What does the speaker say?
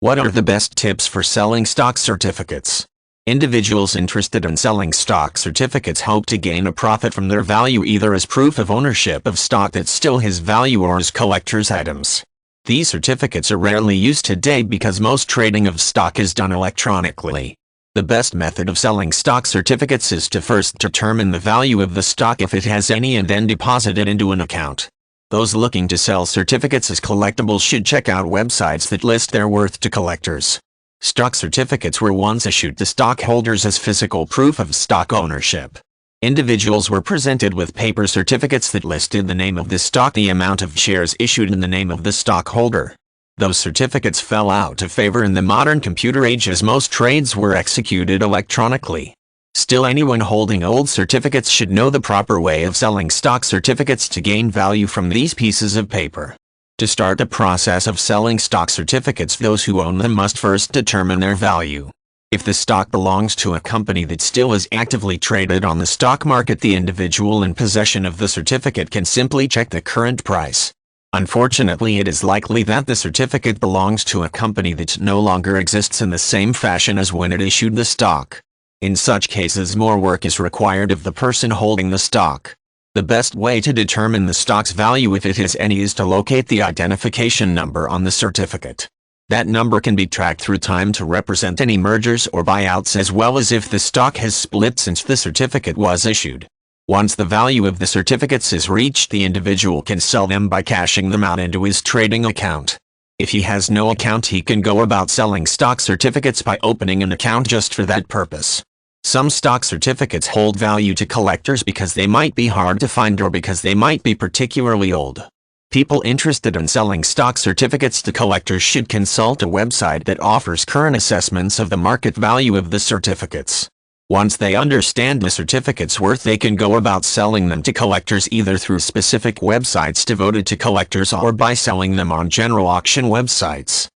What are the best tips for selling stock certificates? Individuals interested in selling stock certificates hope to gain a profit from their value either as proof of ownership of stock that still has value or as collector's items. These certificates are rarely used today because most trading of stock is done electronically. The best method of selling stock certificates is to first determine the value of the stock if it has any and then deposit it into an account. Those looking to sell certificates as collectibles should check out websites that list their worth to collectors. Stock certificates were once issued to stockholders as physical proof of stock ownership. Individuals were presented with paper certificates that listed the name of the stock, the amount of shares issued, and the name of the stockholder. Those certificates fell out of favor in the modern computer age as most trades were executed electronically. Still, anyone holding old certificates should know the proper way of selling stock certificates to gain value from these pieces of paper. To start the process of selling stock certificates, those who own them must first determine their value. If the stock belongs to a company that still is actively traded on the stock market, the individual in possession of the certificate can simply check the current price. Unfortunately, it is likely that the certificate belongs to a company that no longer exists in the same fashion as when it issued the stock. In such cases, more work is required of the person holding the stock. The best way to determine the stock's value, if it has any, is to locate the identification number on the certificate. That number can be tracked through time to represent any mergers or buyouts, as well as if the stock has split since the certificate was issued. Once the value of the certificates is reached, the individual can sell them by cashing them out into his trading account. If he has no account, he can go about selling stock certificates by opening an account just for that purpose. Some stock certificates hold value to collectors because they might be hard to find or because they might be particularly old. People interested in selling stock certificates to collectors should consult a website that offers current assessments of the market value of the certificates. Once they understand the certificate's worth, they can go about selling them to collectors either through specific websites devoted to collectors or by selling them on general auction websites.